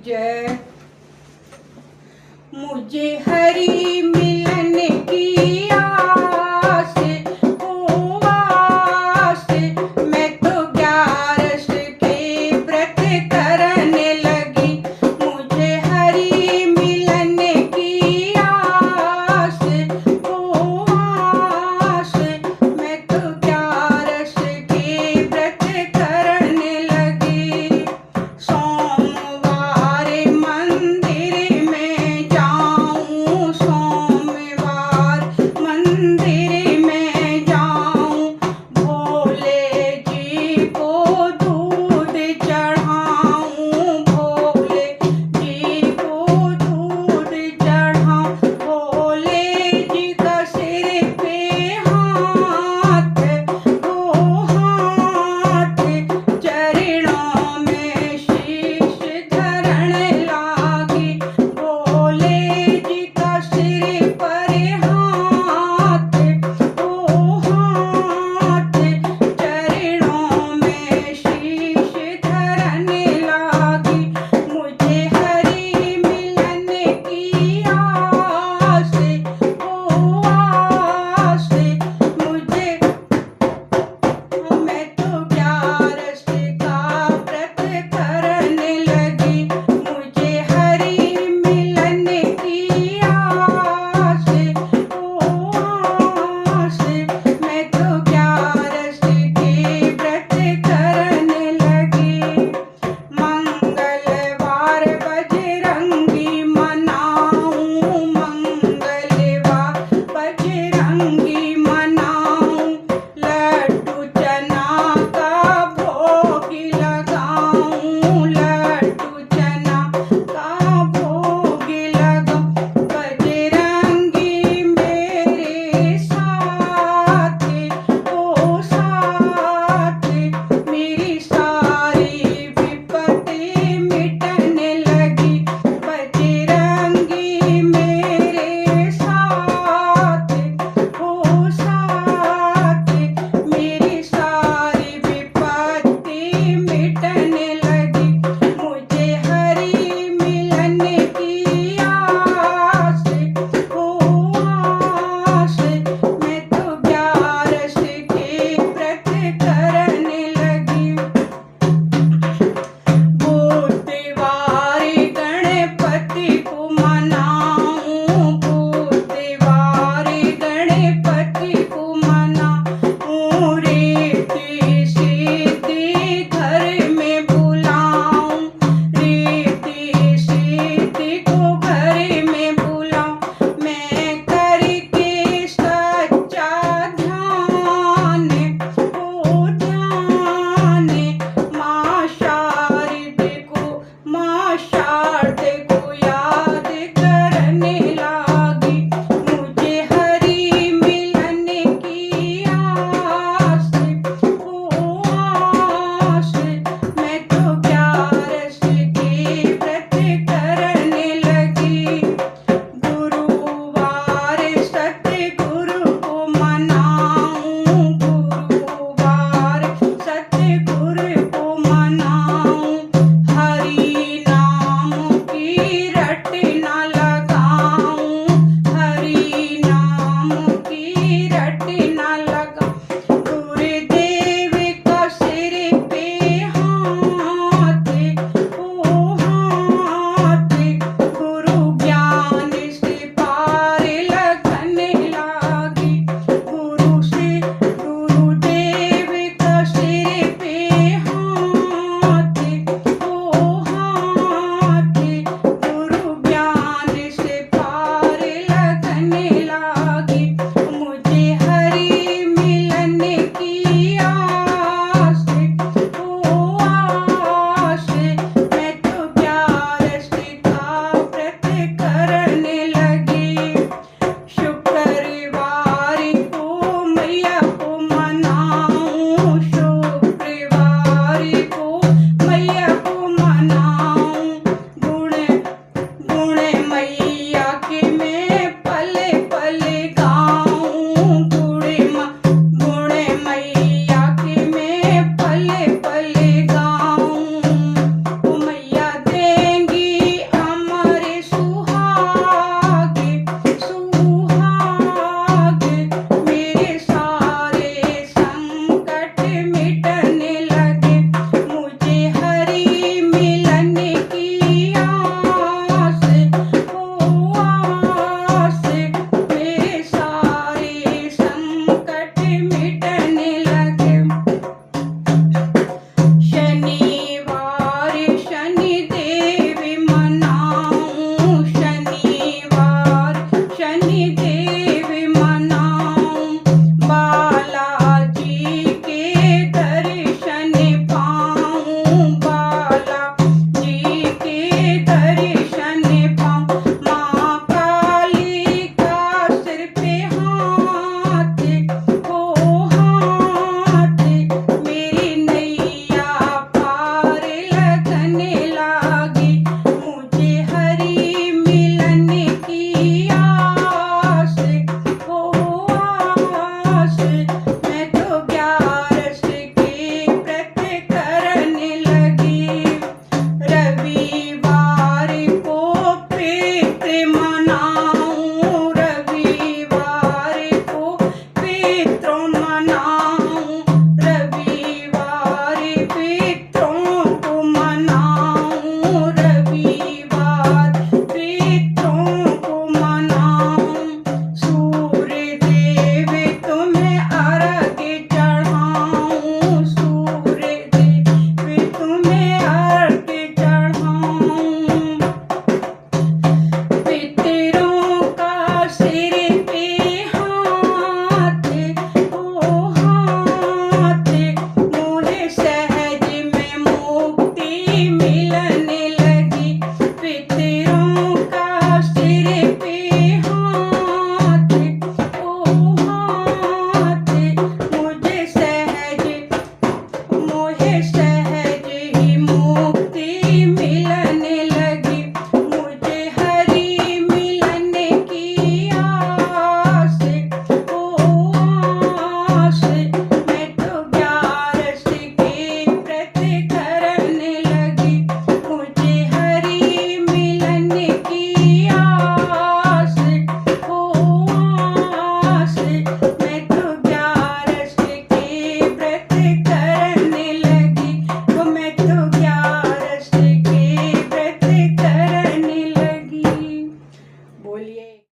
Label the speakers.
Speaker 1: जय। मुझे हरि मिलन की आस हो आस, मैं तो 11 के व्रत करने लगी। मुझे हरि मिलन की आस हो आस, मैं तो 11 के व्रत करने लगी। सोमवार मंदिर में जाऊं, सोमवार मंदिर में जाऊं, भोले जी को दूध चढ़ाऊं, भोले जी को दूध चढ़ाऊं। भोले जी का सिर पे हाथ हो हाथ, चरणों में शीश धरण लागी। भोले जी का सिर पर हाथ हो हाथ, चरणों में शीश धरण लागी। मुझे हरि मिलन की आस हो आस, मुझे मैं तो 11 का व्रत करने लगी। मुझे हरि मिलन की आस हो आस, मैं तो 11 के व्रत करने लगी। मंगलवार बजरंगी मनाऊं, मंगलवार बजरंगी मनाऊं, लड्डू चना का भोग लगाऊं, लड्डू चना का भोग लगाऊं। बजरंगी मेरे साथ हो साथ, मेरी सारी विपत्ति मिटने लगी। बजरंगी मेरे साथ हो साथ, मेरी सारी विपत्ति मिटने लगी। मुझे हरि मिलन की आस हो आस, मैं तो 11 के व्रत करने लगी। बुधवार गणपति को मनाऊं, बुधवार गणपति को मनाऊं, रिद्धि सिद्धि घर में बुलाऊं, रिद्धि सिद्धि को घर में बुलाऊं। मैं करके सच्चा ध्यान हो ध्यान, माँ शारदे को, माँ शारदे